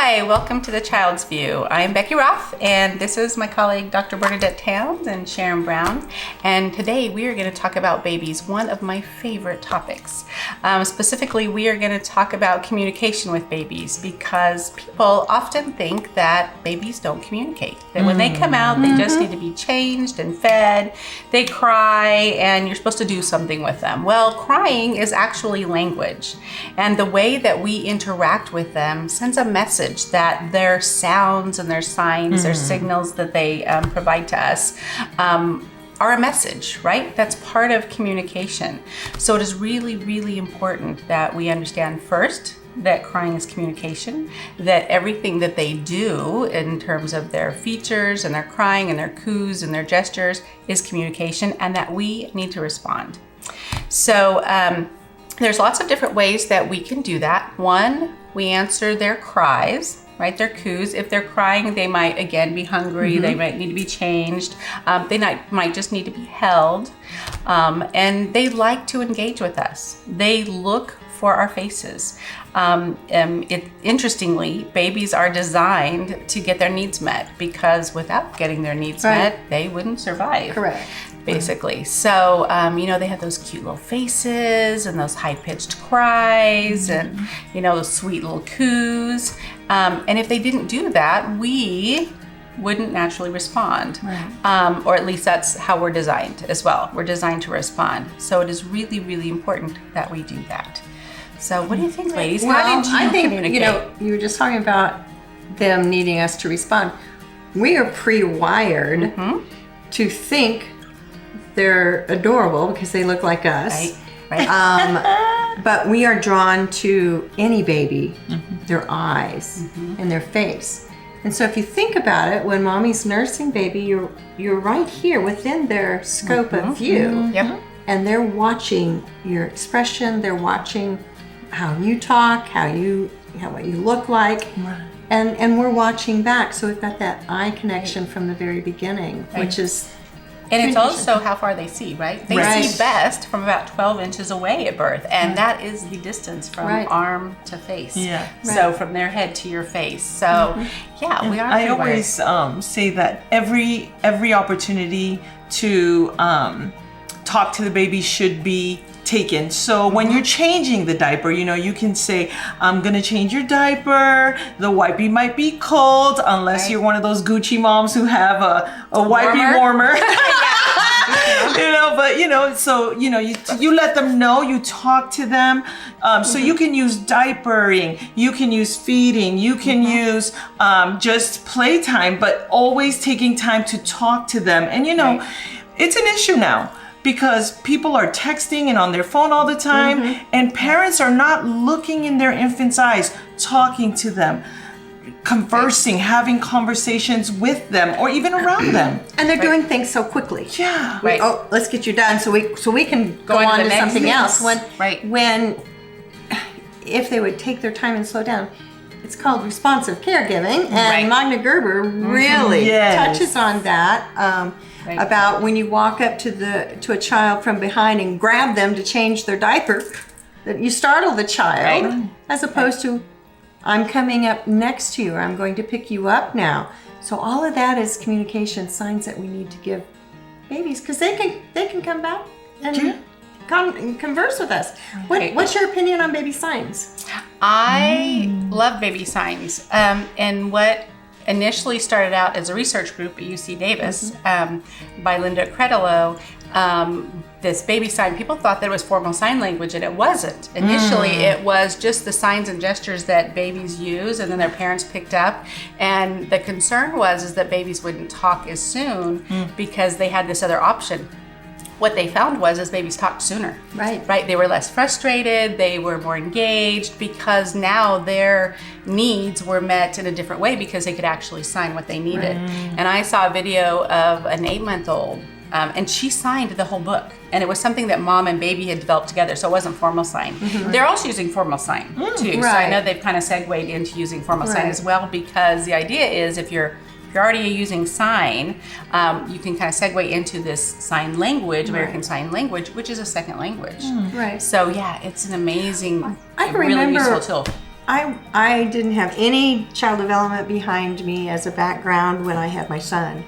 Hi, welcome to The Child's View. I'm Becky Roth, and this is my colleague Dr. Bernadette Towns and Sharon Brown. And today we are going to talk about babies, one of my favorite topics. Specifically, we are going to talk about communication with babies because people often think that babies don't communicate. That when they come out, they just need to be changed and fed. They cry, and you're supposed to do something with them. Well, crying is actually language, and the way that we interact with them sends a message that their sounds and their signs, their signals that they provide to us are a message, right? That's part of communication. So it is really, really important that we understand first that crying is communication, that everything that they do in terms of their features and their crying and their coos and their gestures is communication, and that we need to respond. So there's lots of different ways that we can do that. One, we answer their cries, right? Their coos. If they're crying, they might again be hungry. They might need to be changed. They might just need to be held. And they like to engage with us. They look for our faces. Interestingly, babies are designed to get their needs met, because without getting their needs met, they wouldn't survive. Correct. Basically. So, they have those cute little faces and those high-pitched cries and, those sweet little coos. And if they didn't do that, we wouldn't naturally respond. Right. Or at least that's how we're designed as well. We're designed to respond. So it is really, really important that we do that. So what do you think, ladies? Well, How did you communicate? You were just talking about them needing us to respond. We are pre-wired to think they're adorable because they look like us. Right. But we are drawn to any baby, their eyes and their face. And so if you think about it, when mommy's nursing baby, you're right here within their scope of view. Yep. And they're watching your expression, they're watching how you talk, what you look like. Right. And we're watching back. So we've got that eye connection from the very beginning, which is... And it's also how far they see, right? They see best from about 12 inches away at birth. And that is the distance from arm to face. Yeah. So from their head to your face. So we are. I always say that every opportunity to talk to the baby should be taken. So when you're changing the diaper, you can say, I'm gonna change your diaper. The wipey might be cold, unless you're one of those Gucci moms who have a wipey warmer. So you let them know, you talk to them. So you can use diapering, you can use feeding, you can use just playtime, but always taking time to talk to them. And it's an issue now, because people are texting and on their phone all the time, and parents are not looking in their infants' eyes, talking to them, conversing, having conversations with them or even around them. And they're doing things so quickly. Yeah. Let's get you done so we can go on to something else. If they would take their time and slow down. It's called responsive caregiving, and Magna Gerber really touches on that. About when you walk up to a child from behind and grab them to change their diaper, that you startle the child, as opposed to, I'm coming up next to you, or I'm going to pick you up now. So all of that is communication signs that we need to give babies, because they can come back and converse with us. What's your opinion on baby signs? I love baby signs, and what initially started out as a research group at UC Davis by Linda Credillo. This baby sign, people thought that it was formal sign language, and it wasn't. Initially, it was just the signs and gestures that babies use, and then their parents picked up. And the concern was that babies wouldn't talk as soon because they had this other option. What they found was babies talked sooner. Right. They were less frustrated. They were more engaged because now their needs were met in a different way because they could actually sign what they needed. And I saw a video of an 8-month-old, and she signed the whole book. And it was something that mom and baby had developed together, so it wasn't formal sign. They're also using formal sign too. So I know they've kind of segued into using formal sign as well, because the idea is if you're already using sign, you can kind of segue into this sign language, American Sign Language, which is a second language. So it's an amazing, really useful tool. I didn't have any child development behind me as a background when I had my son.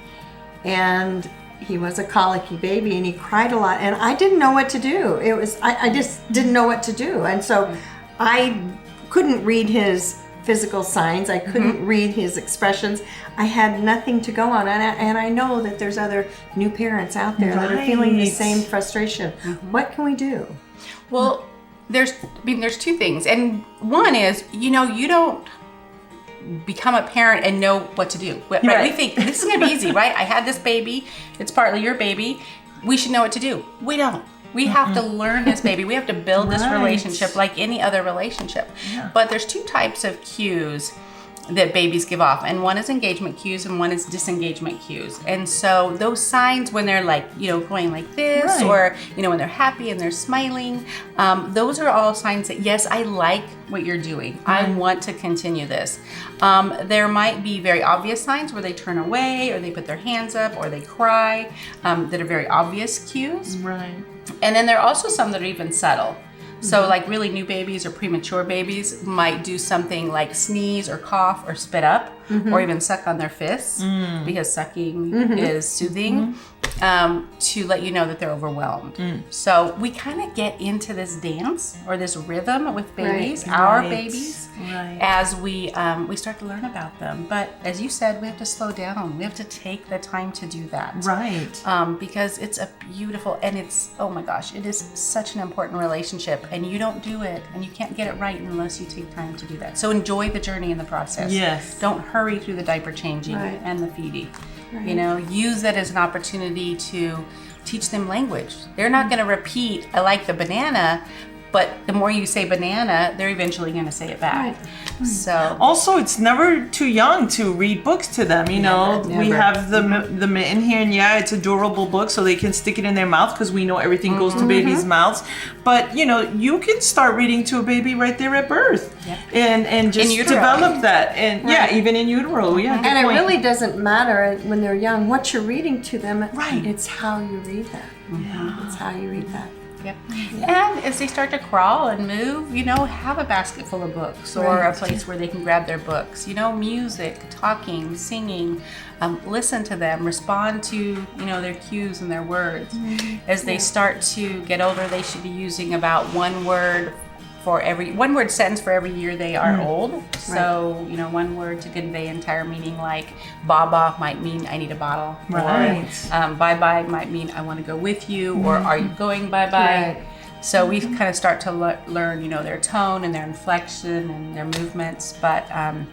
And he was a colicky baby and he cried a lot and I didn't know what to do. I just didn't know what to do. And so I couldn't read his physical signs. I couldn't read his expressions. I had nothing to go on. And I know that there's other new parents out there that are feeling the same frustration. What can we do? Well, there's two things. And one is, you don't become a parent and know what to do. Right? We think this is going to be easy, right? I had this baby. It's partly your baby. We should know what to do. We don't. We have to learn this baby. We have to build this relationship like any other relationship. Yeah. But there's two types of cues that babies give off, and one is engagement cues and one is disengagement cues. And so those signs when they're like, going like this, or when they're happy and they're smiling, those are all signs that yes, I like what you're doing. I want to continue this. There might be very obvious signs where they turn away or they put their hands up or they cry, that are very obvious cues. Right. And then there are also some that are even subtle. So like really new babies or premature babies might do something like sneeze or cough or spit up or even suck on their fists because sucking is soothing to let you know that they're overwhelmed. So we kind of get into this dance or this rhythm with babies, our babies, as we start to learn about them. But as you said, we have to slow down. We have to take the time to do that. Right. Because it's a beautiful, and it's, oh my gosh, it is such an important relationship, and you don't do it and you can't get it right unless you take time to do that. So enjoy the journey and the process. Yes. Don't hurry through the diaper changing and the feeding. Use that as an opportunity to teach them language. They're not going to repeat, I like the banana, but the more you say banana, they're eventually going to say it back. So also, it's never too young to read books to them. Never. We have the mitten here, and it's a durable book, so they can stick it in their mouth because we know everything goes to babies' mouths. But you can start reading to a baby right there at birth, and just develop that, and even in utero. And it really doesn't matter when they're young what you're reading to them. Right. It's how you read that. It's how you read that. Yep. And as they start to crawl and move, have a basket full of books or a place where they can grab their books. Music, talking, singing, listen to them, respond to, their cues and their words. As they start to get older, they should be using about one word sentence for every year they are old. So, one word to convey entire meaning, like baba might mean I need a bottle. Right. Or bye-bye might mean I want to go with you, or are you going bye-bye? Right. So we kind of start to learn, their tone and their inflection and their movements, but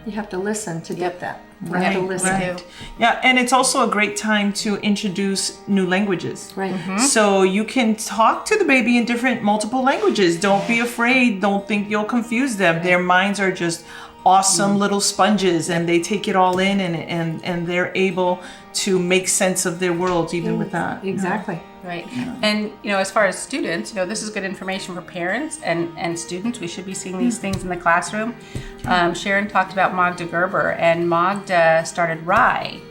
you have to listen to get that. Right. To listen. Yeah, and it's also a great time to introduce new languages. Right. So you can talk to the baby in multiple languages. Don't be afraid. Don't think you'll confuse them. Their minds are just awesome little sponges, and they take it all in, and they're able to make sense of their world even with that. Exactly. Right. And, as far as students, this is good information for parents and students. We should be seeing these things in the classroom. Sharon talked about Magda Gerber, and Magda started RIE,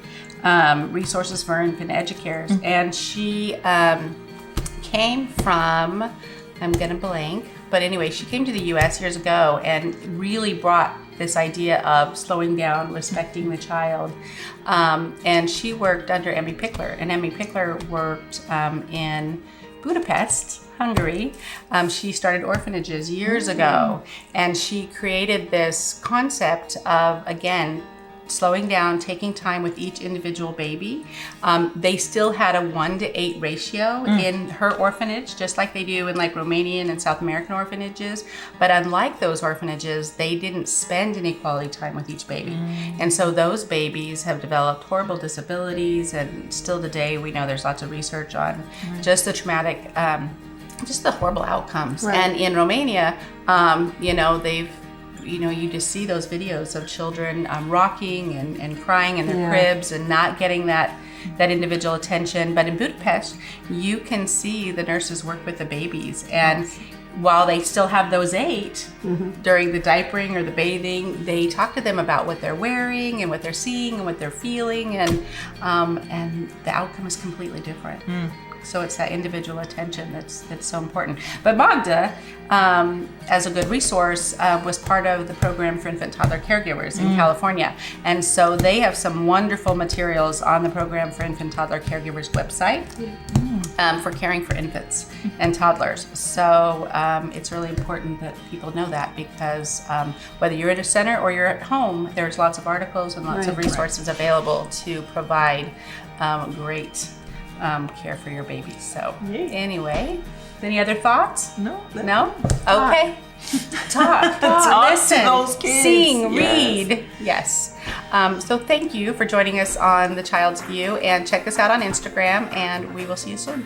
Resources for Infant Educators. And she came from, I'm going to blank, but anyway, she came to the U.S. years ago and really brought this idea of slowing down, respecting the child. And she worked under Emmy Pickler. And Emmy Pickler worked in Budapest, Hungary. She started orphanages years ago. And she created this concept of, again, slowing down, taking time with each individual baby. They still had a 1-to-8 ratio in her orphanage, just like they do in like Romanian and South American orphanages. But unlike those orphanages, they didn't spend any quality time with each baby. And so those babies have developed horrible disabilities, and still today we know there's lots of research on just the traumatic, just the horrible outcomes. And in Romania, they've you just see those videos of children rocking and crying in their cribs and not getting that individual attention. But in Budapest, you can see the nurses work with the babies. And while they still have those 8, during the diapering or the bathing, they talk to them about what they're wearing and what they're seeing and what they're feeling. And the outcome is completely different. So it's that individual attention that's so important. But Magda, as a good resource, was part of the program for infant toddler caregivers in California. And so they have some wonderful materials on the program for infant toddler caregivers website. For caring for infants and toddlers. So it's really important that people know that, because whether you're at a center or you're at home, there's lots of articles and lots of resources available to provide great care for your baby. So anyway, any other thoughts? No. No? Okay. Talk, listen, to those kids. Sing, read. Yes. So thank you for joining us on The Child's View, and check us out on Instagram, and we will see you soon.